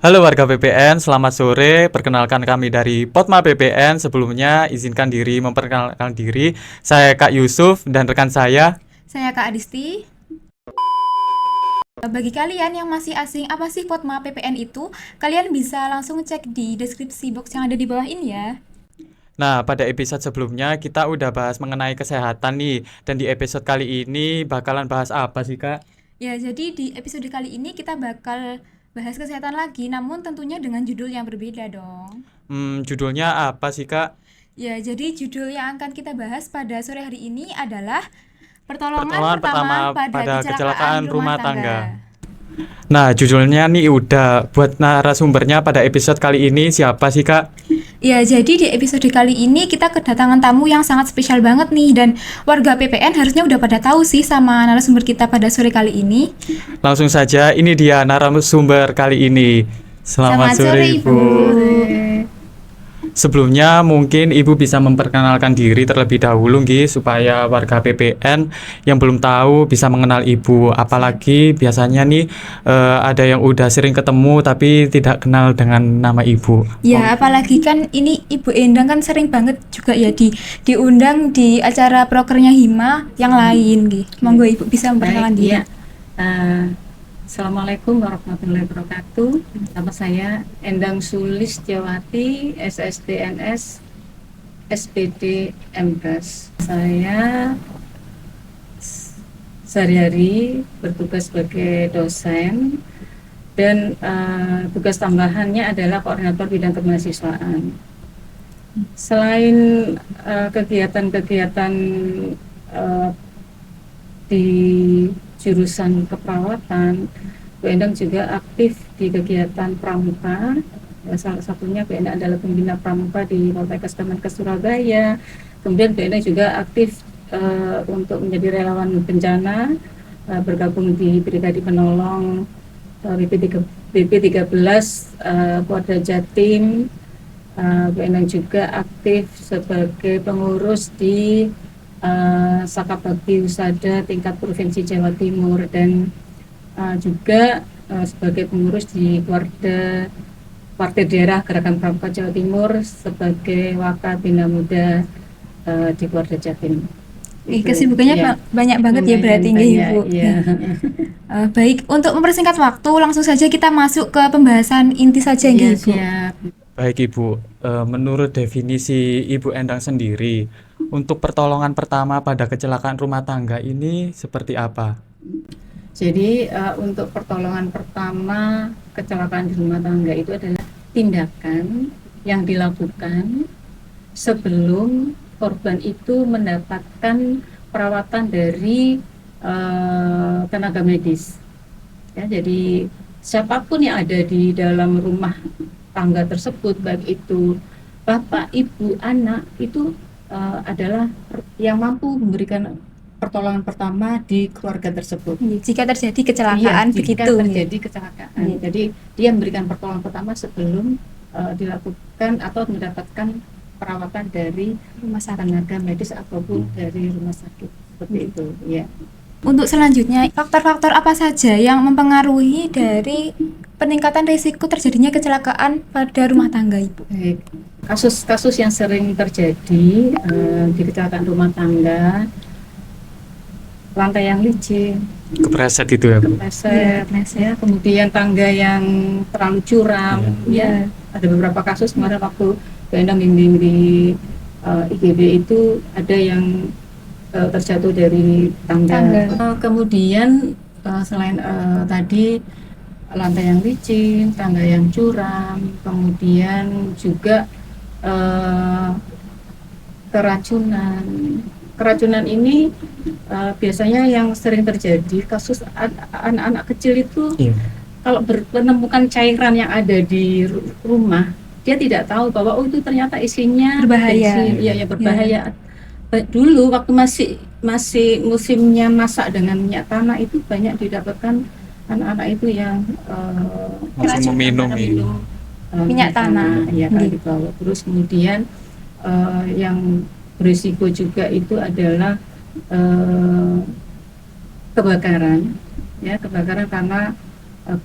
Halo warga PPN, selamat sore. Perkenalkan kami dari Potma PPN. Sebelumnya izinkan diri memperkenalkan diri. Saya Kak Yusuf dan rekan saya. Saya Kak Adisti. Bagi kalian yang masih asing apa sih Potma PPN itu, kalian bisa langsung cek di deskripsi box yang ada di bawah ini ya. Nah, pada episode sebelumnya kita udah bahas mengenai kesehatan nih. Dan di episode kali ini bakalan bahas apa sih, Kak? Ya, jadi di episode kali ini kita bakal bahas kesehatan lagi, namun tentunya dengan judul yang berbeda dong. Judulnya apa sih, Kak? Ya, jadi judul yang akan kita bahas pada sore hari ini adalah pertolongan Pertolongan pertama pertama pada pada kecelakaan kecelakaan rumah rumah tangga. tangga. Nah, judulnya nih udah buat narasumbernya pada episode kali ini siapa sih, Kak? Ya, jadi di episode kali ini kita kedatangan tamu yang sangat spesial banget nih, dan warga PPN harusnya udah pada tahu sih sama narasumber kita pada sore kali ini. Langsung saja, ini dia narasumber kali ini. Selamat sore, Ibu. Sebelumnya mungkin Ibu bisa memperkenalkan diri terlebih dahulu nggih supaya warga PPN yang belum tahu bisa mengenal Ibu. Apalagi biasanya nih ada yang udah sering ketemu tapi tidak kenal dengan nama Ibu. Ya, apalagi kan ini Ibu Endang kan sering banget juga ya diundang di acara prokernya Hima yang lain gitu. Monggo Ibu bisa memperkenalkan Baik, diri. ya. Assalamualaikum warahmatullahi wabarakatuh. Nama saya Endang Sulistiawati, SSDNS, SPD MKes. Saya sehari-hari bertugas sebagai dosen dan tugas tambahannya adalah koordinator bidang kemahasiswaan. Selain kegiatan-kegiatan di jurusan keperawatan, Bu Endang juga aktif di kegiatan pramuka. Ya, salah satunya Bu Endang adalah pembina pramuka di Poltekkes Kemenkes Surabaya. Kemudian Bu Endang juga aktif untuk menjadi relawan bencana, bergabung di Brigade Penolong BP13 Polda Jatim. Bu Endang juga aktif sebagai pengurus di Sakabakti Husada tingkat Provinsi Jawa Timur dan juga sebagai pengurus di Partai Daerah Gerakan Pramuka Jawa Timur sebagai Wakabina Muda di Polda Jatim. Kesibukannya Ya, banyak banget ya berarti nggih Ibu. Ya. Baik, untuk mempersingkat waktu langsung saja kita masuk ke pembahasan inti saja nggih Ibu. Siap. Baik Ibu, menurut definisi Ibu Endang sendiri, untuk pertolongan pertama pada kecelakaan rumah tangga ini seperti apa? Jadi untuk pertolongan pertama kecelakaan di rumah tangga itu adalah tindakan yang dilakukan sebelum korban itu mendapatkan perawatan dari tenaga medis. Ya, jadi siapapun yang ada di dalam rumah tangga tersebut, baik itu bapak, ibu, anak, itu adalah yang mampu memberikan pertolongan pertama di keluarga tersebut. Jika terjadi kecelakaan Iya, begitu. jika terjadi kecelakaan. Jadi dia memberikan pertolongan pertama sebelum dilakukan atau mendapatkan perawatan dari Rumah sakit. tenaga medis ataupun dari rumah sakit. Seperti itu, ya. Untuk selanjutnya, faktor-faktor apa saja yang mempengaruhi dari peningkatan risiko terjadinya kecelakaan pada rumah tangga, Ibu? Baik. Kasus-kasus yang sering terjadi di kecelakaan rumah tangga, lantai yang licin, Kepleset itu ya, Bu? kepleset, ya, kemudian tangga yang terlalu curam, ya. Ada beberapa kasus kemarin waktu Bu Endang bimbing di IGB itu ada yang terjatuh dari tangga. Kemudian selain tadi lantai yang licin, tangga yang curam, kemudian juga keracunan. Keracunan ini biasanya yang sering terjadi kasus anak-anak kecil itu kalau menemukan cairan yang ada di rumah, dia tidak tahu bahwa itu ternyata isinya Berbahaya. bensin, ya berbahaya. Dulu waktu masih musimnya masak dengan minyak tanah itu banyak didapatkan anak-anak itu yang Langsung meminum minyak tanah. ya kan dibawa. Terus kemudian yang berisiko juga itu adalah kebakaran, ya, kebakaran karena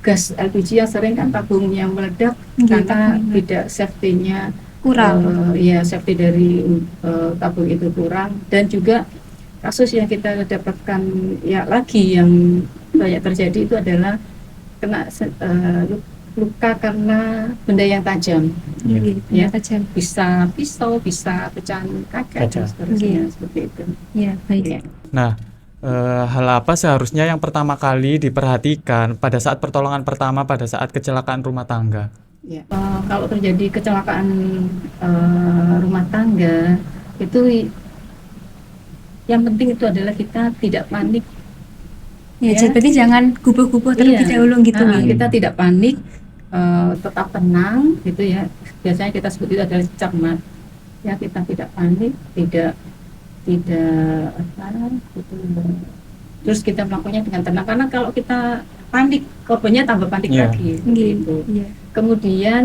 gas LPG yang sering kan tabungnya meledak Nggih, karena tabungnya. tidak safety-nya Kurang. ya safety dari tabung itu kurang. Dan juga kasus yang kita dapatkan ya lagi yang banyak terjadi itu adalah kena luka karena benda yang tajam, Nggih, ya. tajam. bisa pisau, bisa pecahan kaca Kaca. dan seterusnya, Nggih. seperti itu. Ya, baik. Ya. Nah, hal apa seharusnya yang pertama kali diperhatikan pada saat pertolongan pertama pada saat kecelakaan rumah tangga? Ya. Kalau terjadi kecelakaan rumah tangga itu yang penting itu adalah kita tidak panik. Ya, Ya. berarti jangan gubuh-gubuh terlebih Iya. dahulu gitu Nah, nggih. kita tidak panik, tetap tenang gitu ya. Biasanya kita sebut itu adalah cermat. Ya, kita tidak panik, tidak apa gitu. Terus kita melakukannya dengan tenang, karena kalau kita panik, korbannya tambah panik Iya. lagi. Nggih. Gitu. Iya. Kemudian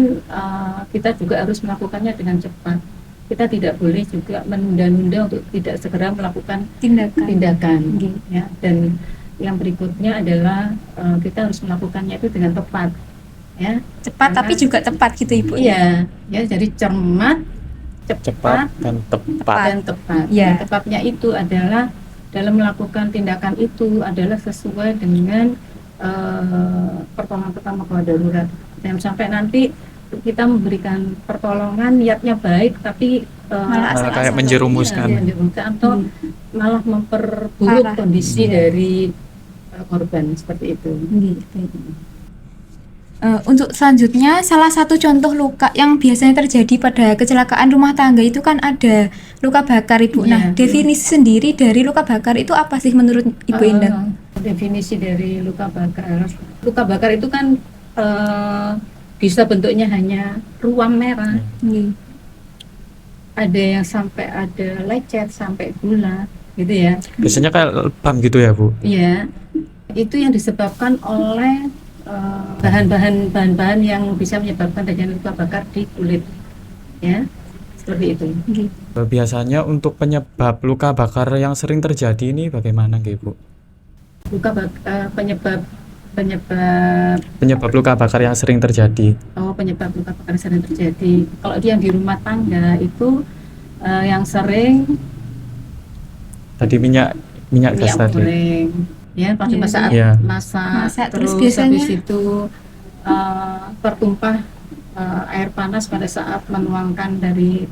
kita juga harus melakukannya dengan cepat. Kita tidak boleh juga menunda-nunda untuk tidak segera melakukan tindakan. Nggih. Ya. Dan yang berikutnya adalah kita harus melakukannya itu dengan tepat, ya. Cepat Karena- tapi juga tepat gitu Ibu. Iya, ya, jadi cermat, Cepat dan tepat. dan tepat. Iya. Nah, tepatnya itu adalah dalam melakukan tindakan itu adalah sesuai dengan pertolongan pertama gawat darurat. Jangan sampai nanti kita memberikan pertolongan niatnya baik tapi Malah Malah kayak asal-asal. menjerumuskan. Iya, menjerumuskan atau malah memperburuk Parah. kondisi dari korban, seperti itu. Nggih, baik. Untuk selanjutnya, salah satu contoh luka yang biasanya terjadi pada kecelakaan rumah tangga itu kan ada luka bakar Ibu. Iya. Nah, definisi sendiri dari luka bakar itu apa sih menurut Ibu Endang? Definisi dari luka bakar. Luka bakar itu kan bisa bentuknya hanya ruam merah. Nggih. Ada yang sampai ada lecet, sampai gula, gitu ya. Biasanya kayak lebam gitu ya, Bu? Iya. Itu yang disebabkan oleh bahan-bahan yang bisa menyebabkan terjadi luka bakar di kulit. Ya. Seperti itu. Nggih. Biasanya untuk penyebab luka bakar yang sering terjadi ini bagaimana, nggih, Bu? Penyebab luka bakar yang sering terjadi. Penyebab luka bakar sering terjadi. Kalau dia di rumah tangga itu yang sering Tadi minyak gas tadi. goreng, ya pada Iya, saat iya. Masak, terus terus biasanya- habis itu tertumpah air panas pada saat menuangkan dari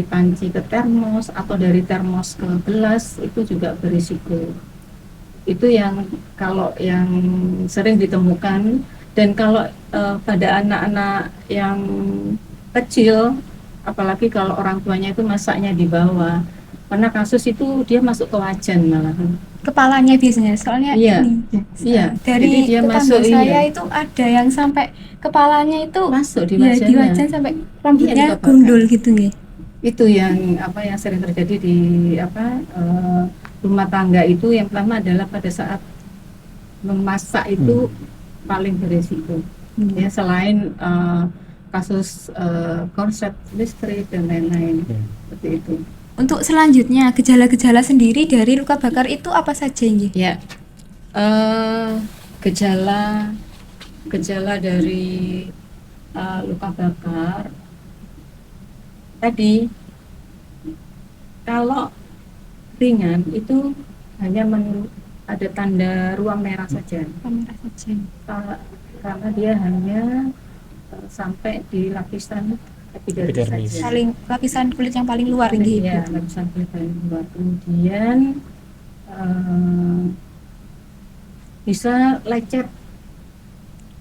panci ke termos atau dari termos ke gelas, itu juga berisiko. Itu yang kalau yang sering ditemukan. Dan kalau pada anak-anak yang kecil, apalagi kalau orang tuanya itu masaknya di bawah, karena kasus itu dia masuk ke wajan malahan. Kepalanya biasanya, soalnya Iya. ini Iya, dari jadi dia tetangga masuk, saya iya. itu ada yang sampai kepalanya itu Masuk di ya, di wajannya. wajan sampai rambutnya luka bakar. gundul gitu nggih. Itu yang sering terjadi di rumah tangga itu. Yang pertama adalah pada saat memasak itu paling beresiko. Ya, selain kasus konslet listrik dan lain-lain, seperti itu. Untuk selanjutnya, gejala-gejala sendiri dari luka bakar itu apa saja nggih? Ya, gejala dari luka bakar tadi, kalau ringan itu hanya ada tanda ruam merah saja. Merah saja. Karena dia hanya sampai di lapisan epidermis Epidermis. saja. Lapisan kulit yang paling luar nggih Ibu. Ya, lapisan kulit paling luar. Kemudian bisa lecet,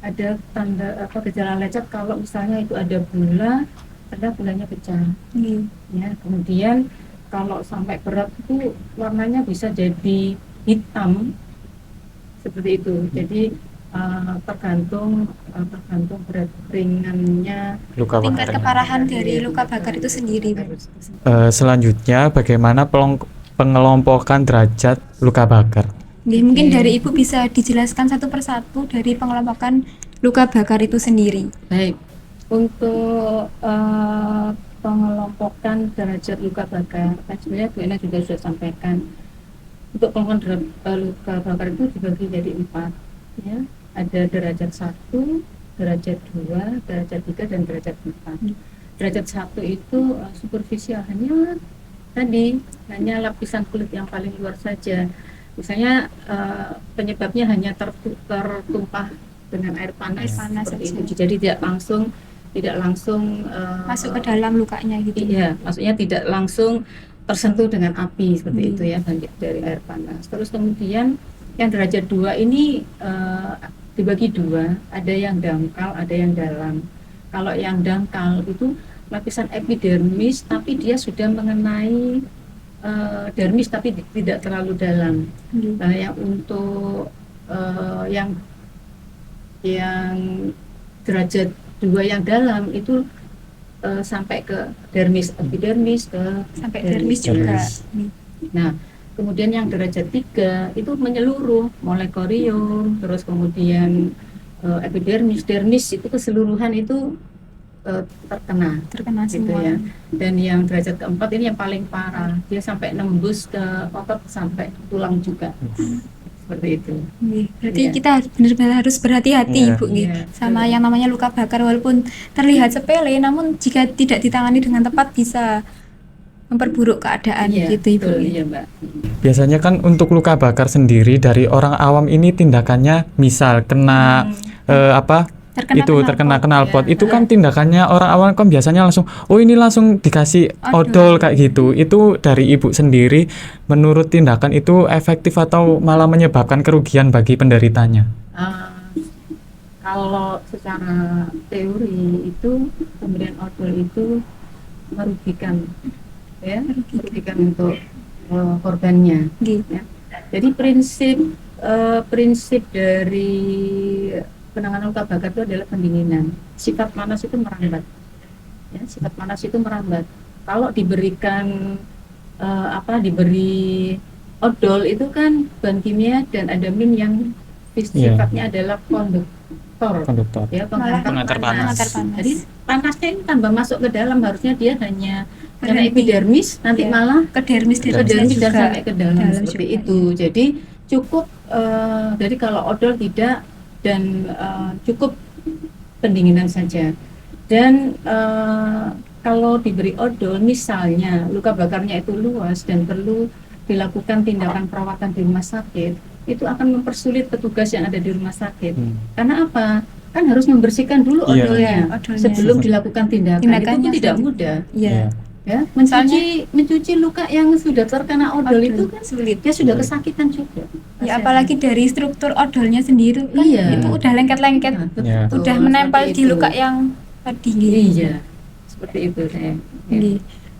ada tanda gejala lecet kalau misalnya itu ada bulanya pecah. Nggih. Ya, kemudian kalau sampai berat itu warnanya bisa jadi hitam, seperti itu. Jadi tergantung berat ringannya Luka Tingkat bakar. keparahan dari luka bakar itu sendiri, Bu. Selanjutnya bagaimana pengelompokan derajat luka bakar? Nggih, mungkin Oke. dari Ibu bisa dijelaskan satu persatu dari pengelompokan luka bakar itu sendiri. Baik, untuk pengelompokan derajat luka bakar, sebenarnya Bu Ena juga sudah sampaikan. Untuk pengelompokan luka bakar itu dibagi jadi 4, ya. ada derajat 1, derajat 2, derajat 3, dan derajat 4. Derajat 1 itu superficial, hanya lapisan kulit yang paling luar saja. Misalnya penyebabnya hanya tertumpah dengan air panas, seperti saja. itu. Jadi tidak langsung Masuk ke dalam lukanya gitu. Iya, maksudnya tidak langsung tersentuh dengan api seperti itu ya, dari air panas. Terus kemudian yang derajat 2 ini dibagi dua, ada yang dangkal, ada yang dalam. Kalau yang dangkal itu lapisan epidermis, tapi dia sudah mengenai dermis, tapi tidak terlalu dalam. Nah, yang untuk yang derajat 2 yang dalam itu sampai ke dermis, epidermis, sampai dermis juga. Nah, kemudian yang derajat 3 itu menyeluruh, mulai korium, terus kemudian epidermis, dermis itu keseluruhan itu terkena gitu semua. ya. Dan yang derajat keempat ini yang paling parah, dia sampai nembus ke otot sampai tulang juga. Seperti itu. Berarti kita benar-benar harus berhati-hati, Iya. Ibu, Iya, sama betul. yang namanya luka bakar, walaupun terlihat sepele, namun jika tidak ditangani dengan tepat bisa memperburuk keadaan Iya, gitu, Ibu. betul, iya, Mbak. Biasanya kan untuk luka bakar sendiri dari orang awam ini tindakannya misal kena terkena knalpot, Ya. itu kan tindakannya orang awam kan biasanya langsung ini langsung dikasih odol kayak gitu. Itu dari Ibu sendiri menurut tindakan itu efektif atau malah menyebabkan kerugian bagi penderitanya? Kalau secara teori itu pemberian odol itu merugikan untuk korbannya. Ya. Jadi prinsip dari penanganan luka bakar itu adalah pendinginan. Sifat panas itu merambat. Ya, sifat panas itu merambat. Kalau diberikan diberi odol itu kan bahan kimia dan adamin yang sifatnya adalah konduktor. Ya, Pengantar panas. Jadi panasnya ini tambah masuk ke dalam, harusnya dia hanya karena epidermis, nanti malah ke dermis dan juga sampai ke dalam seperti juga. itu. Jadi cukup jadi kalau odol tidak, dan cukup pendinginan saja. Dan kalau diberi odol, misalnya luka bakarnya itu luas dan perlu dilakukan tindakan perawatan di rumah sakit, itu akan mempersulit petugas yang ada di rumah sakit. Karena apa? Kan harus membersihkan dulu odolnya sebelum dilakukan tindakan. Itu tidak mudah. Iya. Ya, mencuci luka yang sudah terkena odol itu kan sulit, dia sudah kesakitan juga. Ya, apalagi dari struktur odolnya sendiri kan itu udah lengket-lengket, udah menempel di luka yang tadi. Iya, seperti itu saya.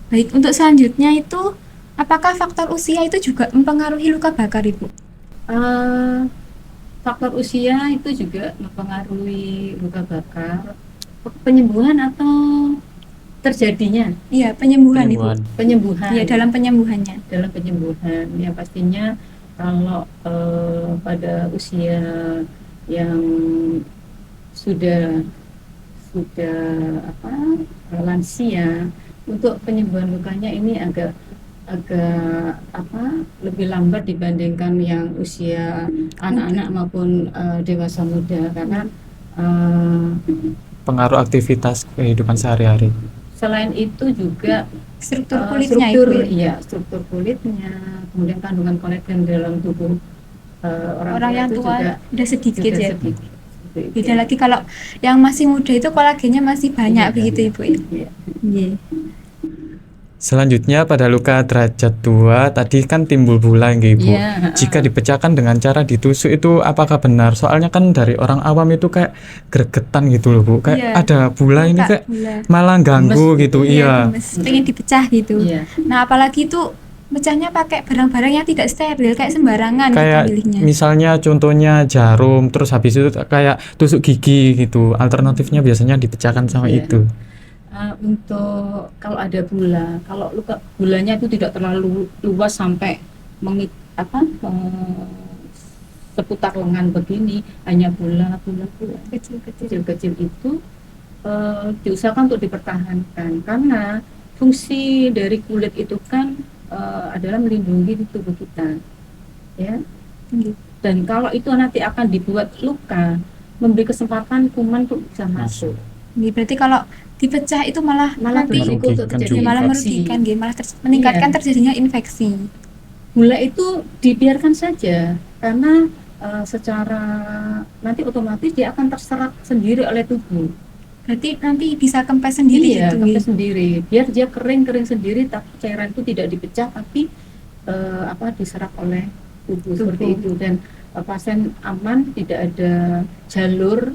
Baik, untuk selanjutnya itu apakah faktor usia itu juga mempengaruhi luka bakar, Ibu? Faktor usia itu juga mempengaruhi luka bakar. Penyembuhan atau terjadinya? Iya, penyembuhan. Ibu. Penyembuhan. Iya, dalam penyembuhannya. Dalam penyembuhan, ya pastinya kalau pada usia yang sudah lansia, untuk penyembuhan lukanya ini agak lebih lambat dibandingkan yang usia anak-anak maupun dewasa muda, karena pengaruh aktivitas kehidupan sehari-hari. Selain itu juga struktur kulitnya, struktur kulitnya, kemudian kandungan kolagen dalam tubuh orang yang tua juga udah sedikit ya. Sedikit. Beda lagi kalau yang masih muda itu kolagennya masih banyak begitu, Ibu. Iya. Selanjutnya pada luka derajat 2 tadi kan timbul bula nggih, Ibu. Jika dipecahkan dengan cara ditusuk itu apakah benar? Soalnya kan dari orang awam itu kayak gregetan gitu loh, Bu. Kayak ada bula ini kayak malah ganggu gitu. Iya. Pengen dipecah gitu. Nah, apalagi itu pecahnya pakai barang-barang yang tidak steril, kayak sembarangan kayak misalnya contohnya jarum, terus habis itu kayak tusuk gigi gitu. Alternatifnya biasanya dipecahkan sama itu. Untuk kalau ada bula, kalau luka bulanya itu tidak terlalu luas sampai seputar lengan begini, hanya bula kecil-kecil itu diusahakan untuk dipertahankan, karena fungsi dari kulit itu kan adalah melindungi tubuh kita, ya. Dan kalau itu nanti akan dibuat luka, memberi kesempatan kuman untuk bisa masuk. Nggih, berarti kalau dipecah itu malah Malah nanti berisiko untuk Merugikan terjadi juga. malah infeksi. merugikan nggih, malah meningkatkan Iya. terjadinya infeksi. Gula itu dibiarkan saja karena secara nanti otomatis dia akan terserap sendiri oleh tubuh. Berarti nanti bisa kempes sendiri Iya, gitu kempes nggih. sendiri. Biar dia kering sendiri, tapi cairan itu tidak dipecah, tapi diserap oleh tubuh seperti Tubuh. itu. Dan pasien aman, tidak ada jalur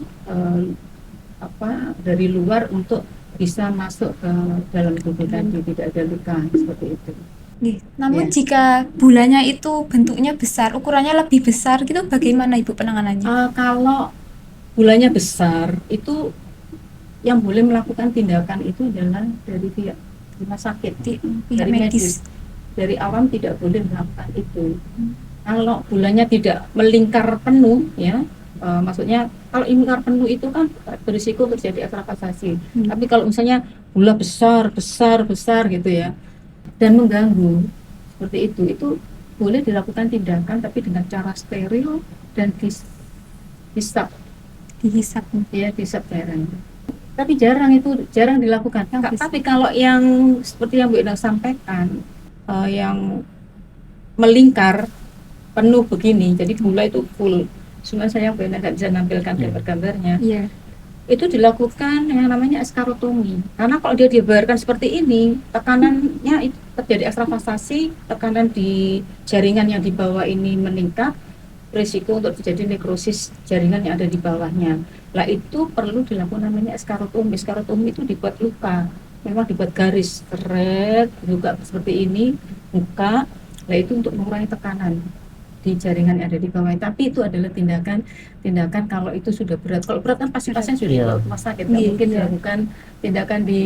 dari luar untuk bisa masuk ke dalam tubuh tadi, tidak ada luka seperti itu. Nggih. Namun Iya. jika bulannya itu bentuknya besar, ukurannya lebih besar gitu, bagaimana Ibu penanganannya? Kalau gulanya besar, itu yang boleh melakukan tindakan itu adalah dari pihak rumah sakit, Pihak dari medis. Dari awam tidak boleh melakukan itu. Kalau gulanya tidak melingkar penuh, ya, maksudnya kalau melingkar penuh itu kan berisiko terjadi ekstravasasi. Tapi kalau misalnya gula besar gitu ya, dan mengganggu seperti itu boleh dilakukan tindakan, tapi dengan cara steril dan dihisap, ya, dihisap cairan. Tapi jarang dilakukan. Tapi kalau yang seperti yang Bu Endang sampaikan, yang melingkar penuh begini, jadi gula itu full. Cuma saya Bu Endang nggak bisa nampilkan gambar-gambarnya. Iya. Itu dilakukan yang namanya eskarotomi. Karena kalau dia dibiarkan seperti ini, tekanannya itu terjadi ekstravasasi, tekanan di jaringan yang di bawah ini meningkat, risiko untuk terjadi nekrosis jaringan yang ada di bawahnya. Lah itu perlu dilakukan namanya eskarotomi. Eskarotomi itu dibuat luka, memang dibuat garis, seret, luka seperti ini, buka. Lah itu untuk mengurangi tekanan di jaringan yang ada di bawah. Tapi itu adalah tindakan kalau itu sudah berat. Kalau berat kan pasti pasien sudah dibawa ke rumah sakit, nggak mungkin dilakukan tindakan di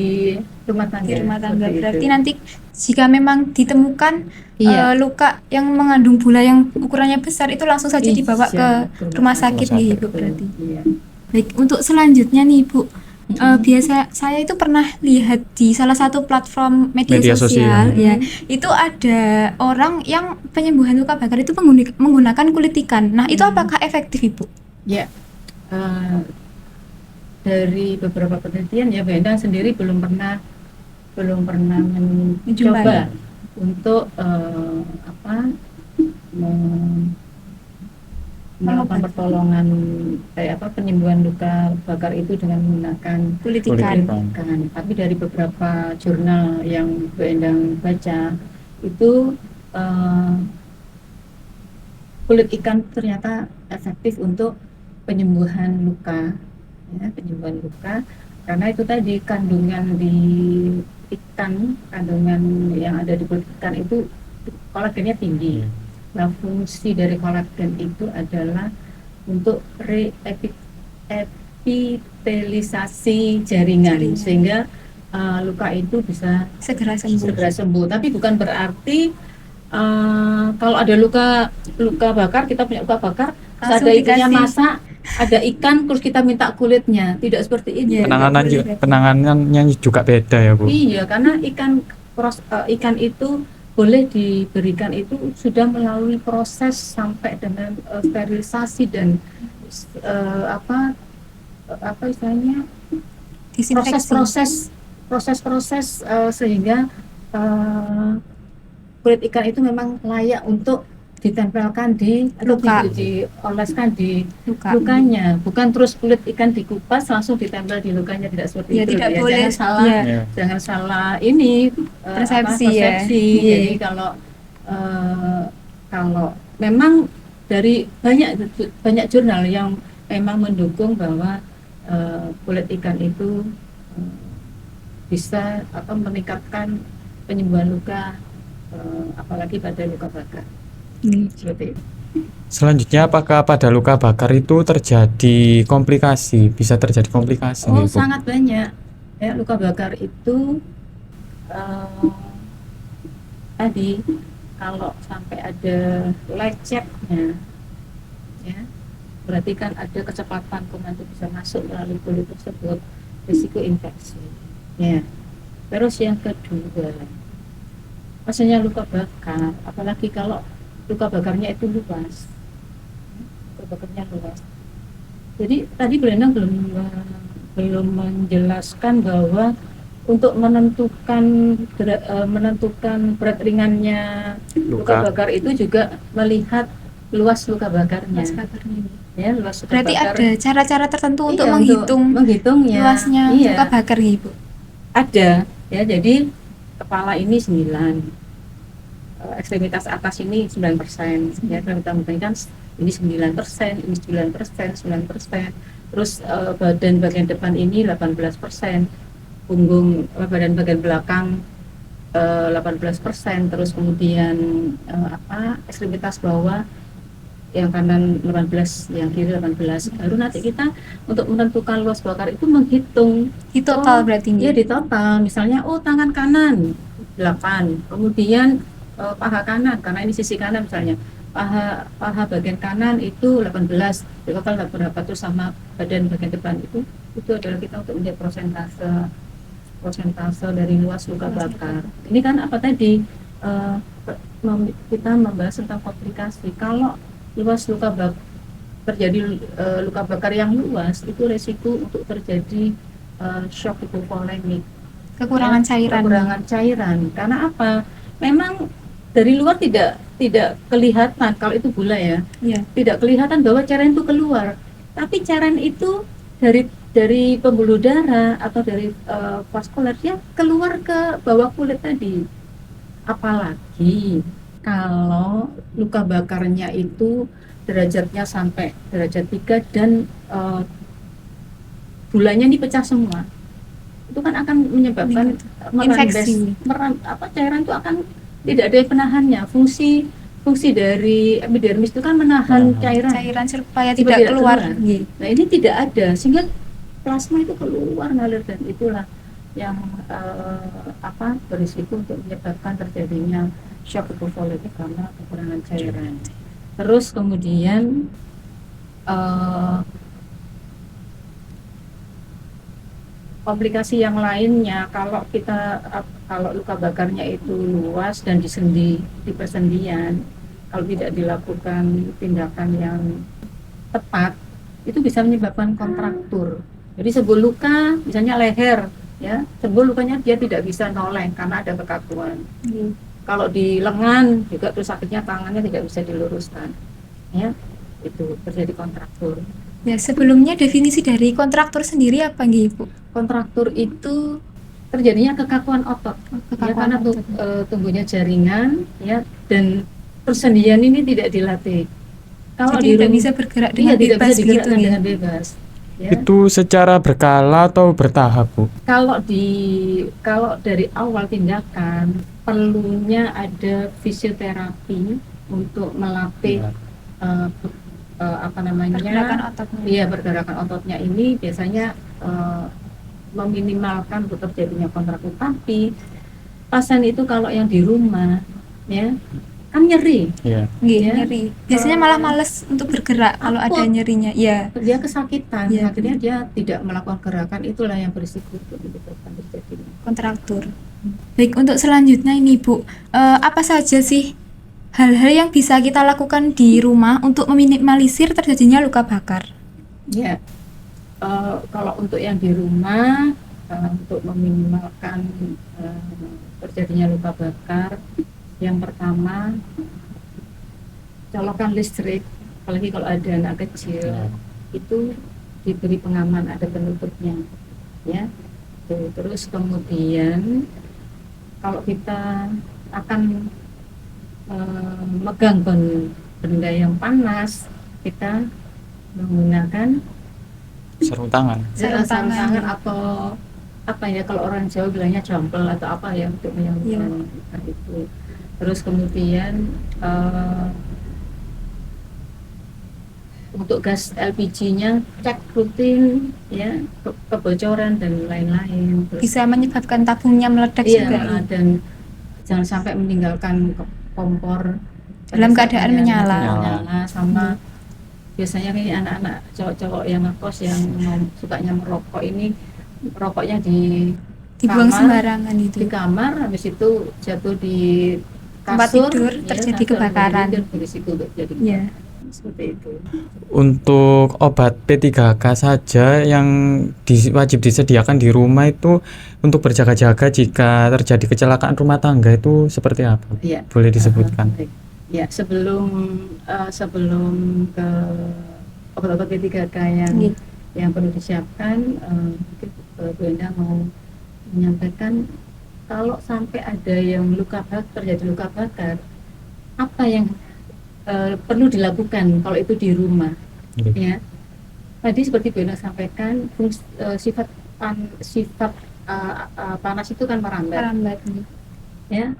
rumah tangga. Di rumah tangga. Seperti Berarti itu. nanti jika memang ditemukan Iya. luka yang mengandung bula yang ukurannya besar, itu langsung saja dibawa ke rumah sakit nih Ibu berarti. Iya. Baik, untuk selanjutnya nih Bu, biasa saya itu pernah lihat di salah satu platform media Media sosial, sosial. ya, itu ada orang yang penyembuhan luka bakar itu menggunakan kulit ikan. Nah, itu apakah efektif Ibu? Ya, dari beberapa penelitian ya, Bu Endang sendiri belum pernah mencoba untuk melakukan pertolongan penyembuhan luka bakar itu dengan menggunakan Kulit Kulit ikan. ikan. Tapi dari beberapa jurnal yang Bu Endang baca itu kulit ikan ternyata efektif untuk penyembuhan luka, ya, penyembuhan luka, karena itu tadi kandungan yang ada di kulit ikan itu kolagennya tinggi. Nah, fungsi dari kolagen itu adalah untuk epitelisasi jaringan. Sehingga luka itu bisa segera sembuh. Tapi bukan berarti kalau ada luka bakar, kita punya luka bakar, ada ikannya masak, ada ikan terus kita minta kulitnya, tidak seperti ini. Penanganannya juga beda ya Bu. Iya, karena ikan itu boleh diberikan itu sudah melalui proses sampai dengan sterilisasi dan istilahnya proses sehingga kulit ikan itu memang layak untuk ditempelkan di luka, dioleskan di lukanya, bukan terus kulit ikan dikupas langsung ditempel di lukanya, tidak seperti itu. Tidak boleh. Jangan salah ini persepsi. Jadi kalau memang dari banyak jurnal yang memang mendukung bahwa kulit ikan itu bisa meningkatkan penyembuhan luka, apalagi pada luka bakar. Seperti itu. Selanjutnya, apakah pada luka bakar itu terjadi komplikasi? Bisa terjadi komplikasi? Oh, sangat banyak. Ya, luka bakar itu tadi kalau sampai ada lecetnya, ya, berarti kan ada kecepatan kuman itu bisa masuk melalui kulit tersebut, risiko infeksi. Ya. Terus yang kedua, maksudnya luka bakar, apalagi kalau luka bakarnya itu luas, bakarnya luas. Jadi tadi Bu Endang belum menjelaskan bahwa untuk menentukan berat ringannya luka Luka. bakar itu juga melihat luas luka bakarnya. Luas bakarnya. Ya, luas luka Berarti bakar. ada cara-cara tertentu untuk Iya, menghitung ya. luasnya Iya, luka bakar ya, Ibu. ada. Ya, jadi kepala ini 9, ekstremitas atas ini 9%. Ya, kalau kita membandingkan ini 9%, ini 9%, 9%. Terus badan bagian depan ini 18%, punggung badan bagian belakang 18%, terus kemudian ekstremitas bawah yang kanan 18, yang kiri 18. Baru nanti kita untuk menentukan luas bakar itu menghitung Di total berarti ya, nggih. di total. Misalnya tangan kanan 8, kemudian paha kanan, karena ini sisi kanan misalnya, paha bagian kanan itu 18, di total berapa tuh sama badan bagian depan itu adalah kita untuk melihat persentase dari luas luka bakar. Ini kan apa tadi, kita membahas tentang komplikasi. Kalau luas terjadi luka bakar yang luas, itu resiko untuk terjadi shock hipovolemik, Kekurangan cairan. Karena apa? Memang dari luar tidak kelihatan kalau itu gula ya. Iya. Tidak kelihatan bahwa cairan itu keluar. Tapi cairan itu dari pembuluh darah atau dari vaskular, dia keluar ke bawah kulit tadi. Apalagi kalau luka bakarnya itu derajatnya sampai derajat 3 dan gulanya ini pecah semua, itu kan akan menyebabkan infeksi. Cairan itu akan tidak ada penahannya. Fungsi dari epidermis itu kan menahan cairan supaya supaya tidak keluar. Nah, ini tidak ada, sehingga plasma itu keluar ngalir, dan itulah yang berisiko untuk menyebabkan terjadinya shock hipovolemik karena kekurangan cairan. Terus kemudian komplikasi yang lainnya, kalau luka bakarnya itu luas dan di persendian, kalau tidak dilakukan tindakan yang tepat, itu bisa menyebabkan kontraktur. Jadi sebuah luka, misalnya leher, ya, sebuah lukanya dia tidak bisa noleng karena ada kekakuan. Kalau di lengan juga terus sakitnya, tangannya tidak bisa diluruskan, ya, itu terjadi kontraktur. Ya, sebelumnya definisi dari kontraktur sendiri apa nggih, Ibu? Kontraktur itu terjadinya kekakuan otot, ya, karena tumbuhnya jaringan, ya, dan persendian ini tidak dilatih. Kalau jadi tidak bisa bergerak dengan tidak bebas bisa begitu ya? dengan bebas. Ya. Itu secara berkala atau bertahap, Bu? Kalau dari awal tindakan, perlunya ada fisioterapi untuk melatih pergerakan ototnya. Iya, pergerakan ototnya ini biasanya meminimalkan untuk terjadinya kontraktur. Tapi pasien itu kalau yang di rumah, ya, kan nyeri. Iya. Ya. Nyeri. Biasanya malah malas untuk bergerak kalau ada nyerinya. Iya. Dia kesakitan, ya. Akhirnya dia tidak melakukan gerakan, itulah yang berisiko untuk menyebabkan terjadinya kontraktur. Baik, untuk selanjutnya ini, Bu, apa saja sih hal-hal yang bisa kita lakukan di rumah untuk meminimalisir terjadinya luka bakar? Ya, kalau untuk yang di rumah, untuk meminimalkan terjadinya luka bakar, yang pertama, colokan listrik, apalagi kalau ada anak kecil, itu diberi pengaman, ada penutupnya, ya. Terus kemudian kalau kita akan megang benda yang panas, kita menggunakan sarung tangan atau apa ya, kalau orang Jawa bilangnya jampel atau apa ya, untuk menyambungkan itu. Terus kemudian untuk gas LPG-nya cek rutin, ya, kebocoran dan lain-lain. Terus, bisa menyebabkan tabungnya meledak juga. Dan jangan sampai meninggalkan kompor dalam keadaan menyala. Sama biasanya kayak anak-anak cowok-cowok yang ngekos yang sukanya merokok ini, rokoknya dibuang sembarangan itu. Di kamar, habis itu jatuh di tempat kasur, tidur, terjadi kebakaran. Berisiko untuk jadi. Ya. seperti itu. Untuk obat P3K saja yang wajib disediakan di rumah itu untuk berjaga-jaga jika terjadi kecelakaan rumah tangga itu seperti apa? Iya. Boleh disebutkan? Baik. Ya, sebelum ke obat-obat P3K Iya. yang perlu disiapkan, mungkin Bu Endang mau menyampaikan kalau sampai ada yang terjadi luka bakar, apa yang perlu dilakukan kalau itu di rumah. Oke. Ya, tadi seperti Bu Endang sampaikan, sifat panas itu kan merambat. Ya,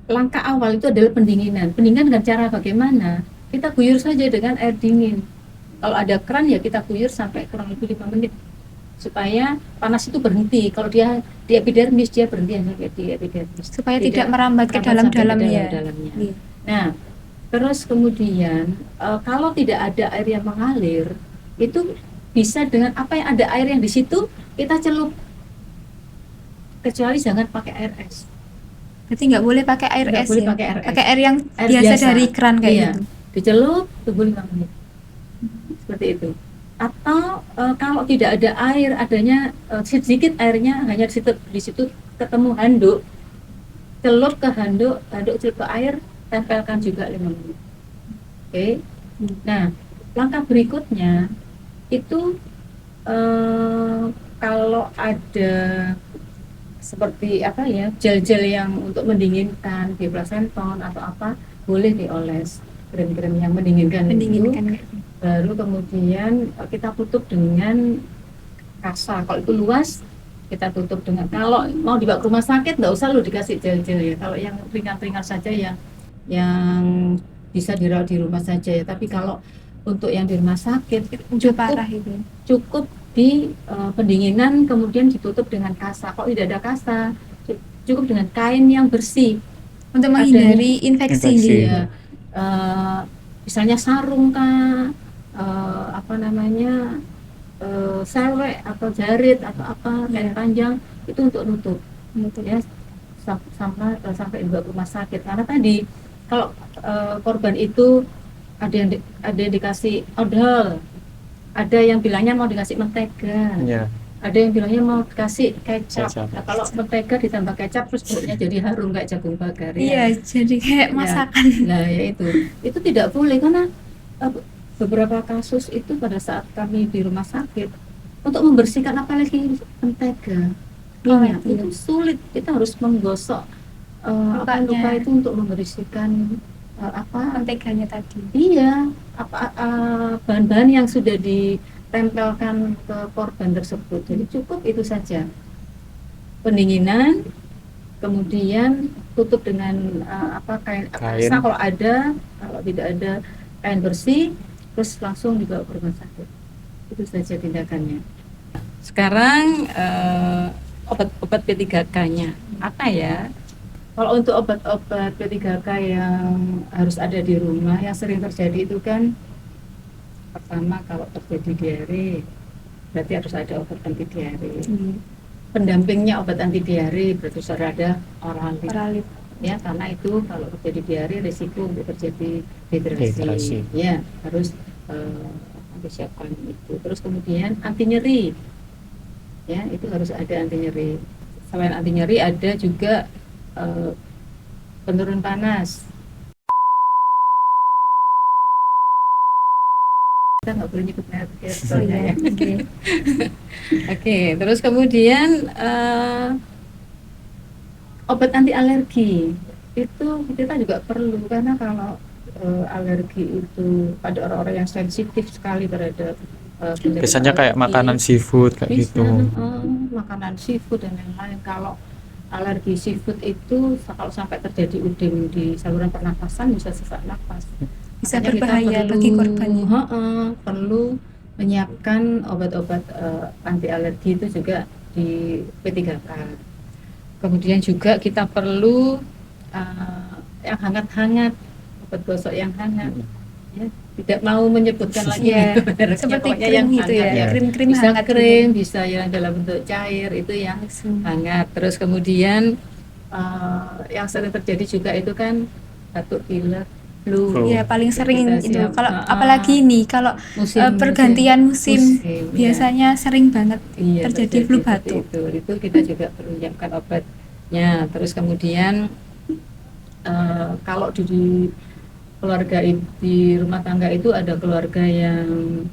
langkah awal itu adalah pendinginan dengan cara bagaimana? Kita guyur saja dengan air dingin. Kalau ada keran ya kita guyur sampai kurang lebih 5 menit supaya panas itu berhenti. Kalau dia di epidermis, dia berhenti sampai di epidermis Supaya tidak merambat ke sampai dalam-dalamnya. dalamnya. Iya. Nah, terus kemudian kalau tidak ada air yang mengalir, itu bisa dengan apa yang ada air yang di situ kita celup, kecuali jangan pakai air es. Berarti nggak boleh pakai air Nggak es boleh ya? pakai air es. Pakai air yang Air biasa biasa. dari keran kayak Iya. gitu. Dicelup, tunggu 5 menit. Seperti itu. Atau kalau tidak ada air, adanya sedikit airnya, hanya di situ ketemu handuk, celup ke handuk celup ke air, tempelkan juga 5 menit. Oke. Nah, langkah berikutnya itu kalau ada seperti apa ya, gel-gel yang untuk mendinginkan diplesenton atau apa, boleh dioles krim-krim yang mendinginkan itu. Baru kemudian kita tutup dengan kasa. Kalau itu luas kita tutup dengan, kalau mau dibawa ke rumah sakit nggak usah lu dikasih gel-gel ya. Kalau yang ringan-ringan saja yang bisa dirawat di rumah saja ya. Tapi kalau untuk yang di rumah sakit Udah parah itu. cukup di pendinginan, kemudian ditutup dengan kasa. Kalau tidak ada kasa, cukup dengan kain yang bersih Untuk menghindari infeksi Infeksi. gitu. ya. Misalnya sarung kah, selek atau jarit atau apa, kain panjang, itu untuk nutup ya, sampai dibawa ke rumah sakit. Karena tadi kalau korban itu ada yang dikasih odol, ada yang bilangnya mau dikasih mentega, Iya. ada yang bilangnya mau dikasih kecap. Kecap. Nah, kalau mentega ditambah kecap terus perutnya jadi harum kayak jagung bakar Iya, ya. jadi kayak Ya. masakan. Nah, ya itu tidak boleh, karena beberapa kasus itu pada saat kami di rumah sakit untuk membersihkan apalagi mentega, minyak, iya. itu sulit. Kita harus menggosok luka itu untuk membersihkan Menteganya tadi. iya, bahan-bahan yang sudah ditempelkan ke korban tersebut. Jadi cukup itu saja, pendinginan, kemudian tutup dengan kain kasa kalau ada, kalau tidak ada kain bersih, terus langsung dibawa ke rumah sakit. Itu saja tindakannya. Sekarang obat-obat P3K-nya apa ya? Kalau untuk obat-obat P3K yang harus ada di rumah, yang sering terjadi itu kan, pertama kalau terjadi diare, berarti harus ada obat anti diare. Pendampingnya obat anti diare berarti harus ada oralit. Ya, karena itu kalau terjadi diare risiko untuk terjadi dehidrasi. Ya, harus disiapkan itu. Terus kemudian anti nyeri. Ya, itu harus ada anti nyeri. Selain anti nyeri ada juga penurun panas. Kita nggak boleh nyebut merek ya. Oke, terus kemudian obat anti alergi itu kita juga perlu, karena kalau alergi itu pada orang-orang yang sensitif sekali terhadap biasanya kayak makanan seafood kayak gitu. Makanan seafood dan lain-lain. Kalau alergi seafood itu kalau sampai terjadi udem di saluran pernafasan bisa sesak nafas. Bisa Makanya berbahaya bagi korbannya. Perlu menyiapkan obat-obat anti alergi itu juga di P3K. Kemudian juga kita perlu yang hangat-hangat, obat gosok yang hangat. Ya, tidak mau menyebutkan lagi seperti pokoknya krim yang gitu hangat, ya, krim-krim bisa hangat krim, gitu. bisa yang dalam bentuk cair, itu yang hangat. Terus kemudian yang sering terjadi juga itu kan batuk pilek, flu. Ya paling Kita sering itu. siap, Kalau apalagi ini kalau pergantian musim, ya. biasanya sering banget Iya, terjadi flu seperti batuk. itu kita juga perlu menyiapkan obatnya. Terus kemudian kalau di keluarga di rumah tangga itu ada keluarga yang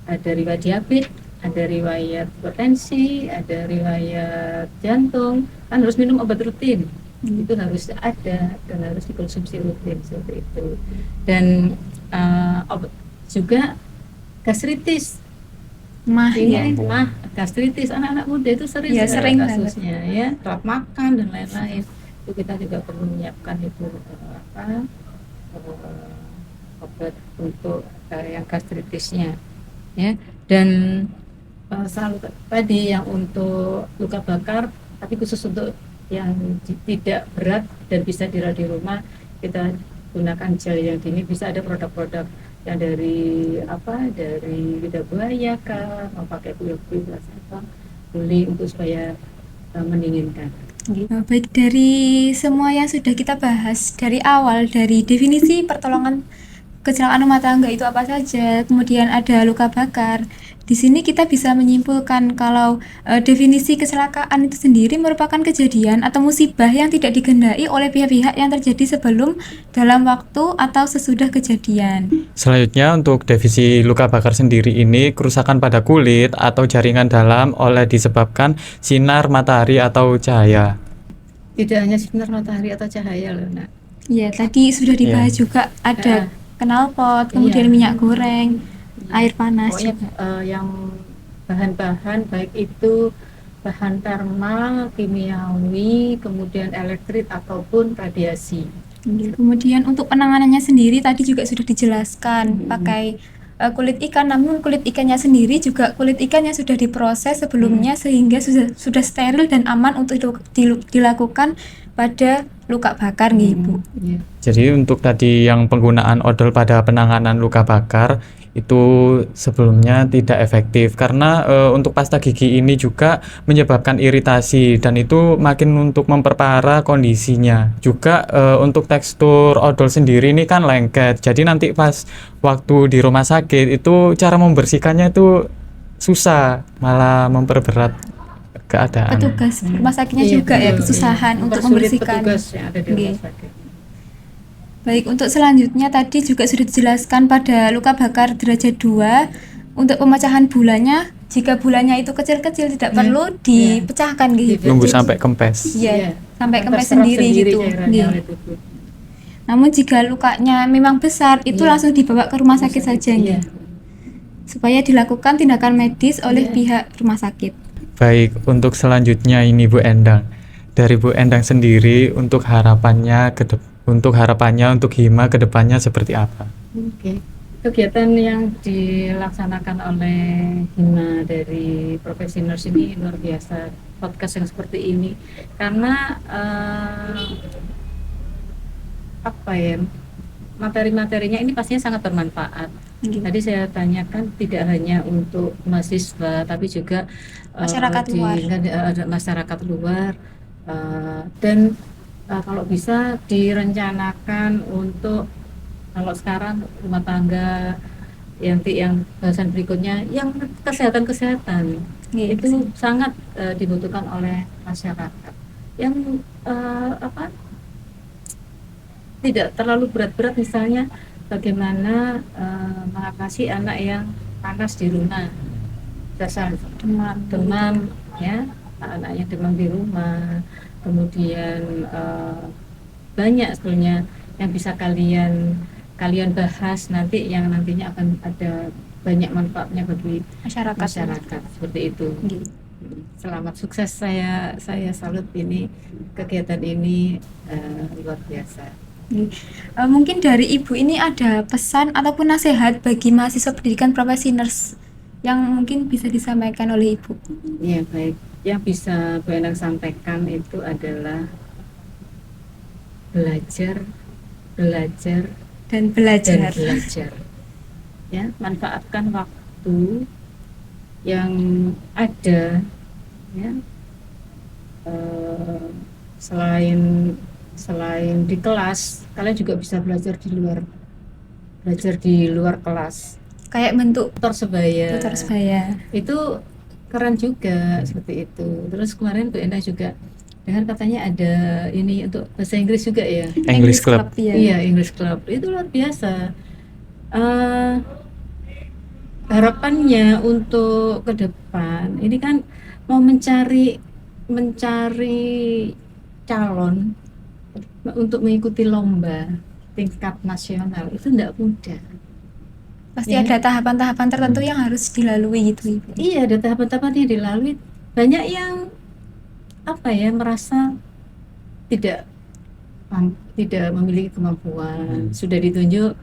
ada riwayat diabetes, ada riwayat hipertensi, ada riwayat jantung, kan harus minum obat rutin. Itu harus ada dan harus dikonsumsi rutin seperti itu. Dan obat juga gastritis. Ini mah gastritis anak-anak muda itu sering Ya, sering kasusnya ya, telat makan dan lain-lain. Itu kita juga perlu menyiapkan itu obat untuk yang gastritisnya ya. Dan selalu tadi yang untuk luka bakar, tapi khusus untuk yang tidak berat dan bisa dirawat di rumah, kita gunakan gel yang dingin. Bisa ada produk-produk yang dari lidah buaya kah, mau pakai kuyup-kuyup boleh untuk supaya mendinginkan. Baik, dari semua yang sudah kita bahas dari awal, dari definisi pertolongan kecelakaan rumah tangga itu apa saja, kemudian ada luka bakar. Di sini kita bisa menyimpulkan kalau definisi kecelakaan itu sendiri merupakan kejadian atau musibah yang tidak dikehendaki oleh pihak-pihak yang terjadi sebelum, dalam waktu, atau sesudah kejadian. Selanjutnya untuk definisi luka bakar sendiri ini kerusakan pada kulit atau jaringan dalam oleh disebabkan sinar matahari atau cahaya. Tidak hanya sinar matahari atau cahaya loh, Nak. Ya, tadi sudah dibahas juga ada knalpot, kemudian minyak goreng, air panas. Pokoknya yang bahan-bahan baik itu bahan thermal, kimiawi, kemudian elektrik ataupun radiasi. Kemudian untuk penanganannya sendiri tadi juga sudah dijelaskan pakai kulit ikan, namun kulit ikannya sendiri juga kulit ikan yang sudah diproses sebelumnya sehingga sudah steril dan aman untuk dilakukan pada luka bakar nih Ibu. Jadi untuk tadi yang penggunaan odol pada penanganan luka bakar itu sebelumnya tidak efektif karena untuk pasta gigi ini juga menyebabkan iritasi dan itu makin untuk memperparah kondisinya. Juga untuk tekstur odol sendiri ini kan lengket. Jadi nanti pas waktu di rumah sakit itu cara membersihkannya itu susah, malah memperberat keadaan. Petugas rumah sakitnya juga ya kesusahan untuk membersihkan. Petugas yang ada di rumah sakit. Baik, untuk selanjutnya tadi juga sudah dijelaskan pada luka bakar derajat 2 untuk pemecahan bulannya. Jika bulannya itu kecil-kecil tidak perlu dipecahkan gitu. Nunggu sampai kempes. Iya, sampai kempes sendiri gitu. Namun jika lukanya memang besar itu langsung dibawa ke rumah sakit saja supaya dilakukan tindakan medis oleh pihak rumah sakit. Baik, untuk selanjutnya ini Bu Endang. Dari Bu Endang sendiri untuk harapannya untuk Hima ke depannya seperti apa? Oke. Kegiatan yang dilaksanakan oleh Hima dari Profesi Nurse ini luar biasa. Podcast yang seperti ini karena materi-materinya ini pastinya sangat bermanfaat. Tadi saya tanyakan tidak hanya untuk mahasiswa tapi juga masyarakat luar dan kalau bisa direncanakan untuk kalau sekarang rumah tangga yang bahasan berikutnya yang kesehatan itu sangat dibutuhkan oleh masyarakat yang tidak terlalu berat-berat, misalnya bagaimana mengatasi anak yang panas di rumah, demam ya, anaknya demam di rumah. Kemudian banyak sebenarnya yang bisa kalian bahas nanti yang nantinya akan ada banyak manfaatnya bagi masyarakat seperti itu. Selamat sukses, saya salut ini kegiatan ini luar biasa. Mungkin dari Ibu ini ada pesan ataupun nasihat bagi mahasiswa pendidikan profesi nurse yang mungkin bisa disampaikan oleh Ibu. Ya, baik. Yang bisa Bu Endang sampaikan itu adalah belajar. Ya, manfaatkan waktu yang ada ya. Selain selain di kelas, kalian juga bisa belajar di luar kelas. Kayak bentuk Tutor sebaya. tutor sebaya. Itu keren juga seperti itu. Terus kemarin Bu Endah juga dengan katanya ada ini untuk bahasa Inggris juga ya. English Club. ya. Iya, English Club. Itu luar biasa. Harapannya untuk ke depan ini kan mau mencari calon untuk mengikuti lomba tingkat nasional itu tidak mudah. Pasti Ya. ada tahapan-tahapan tertentu yang harus dilalui gitu Ibu. Iya, ada tahapan-tahapan yang dilalui. Banyak yang merasa tidak memiliki kemampuan, sudah ditunjuk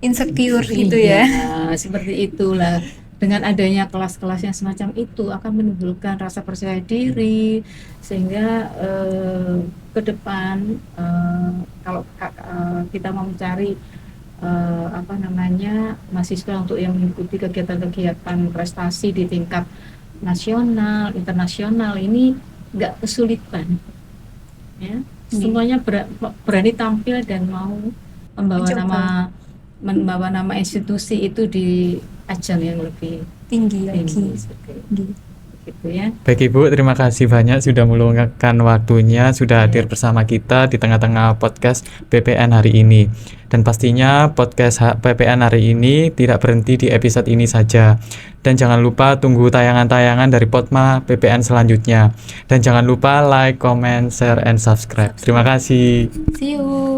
Insecure gitu iya, ya. seperti itulah. Dengan adanya kelas-kelas yang semacam itu akan menimbulkan rasa percaya diri, sehingga ke depan kalau kita mau mencari mahasiswa untuk yang mengikuti kegiatan-kegiatan prestasi di tingkat nasional, internasional, ini nggak kesulitan, ya. Semuanya berani tampil dan mau membawa nama institusi itu di ajang yang lebih Tinggi lagi. tinggi, seperti Tinggi. itu ya. Baik Ibu, terima kasih banyak sudah meluangkan waktunya, sudah hadir bersama kita di tengah-tengah podcast PPN hari ini. Dan pastinya podcast PPN hari ini tidak berhenti di episode ini saja. Dan jangan lupa tunggu tayangan-tayangan dari Potma PPN selanjutnya. Dan jangan lupa like, comment, share, and subscribe. Terima kasih. See you.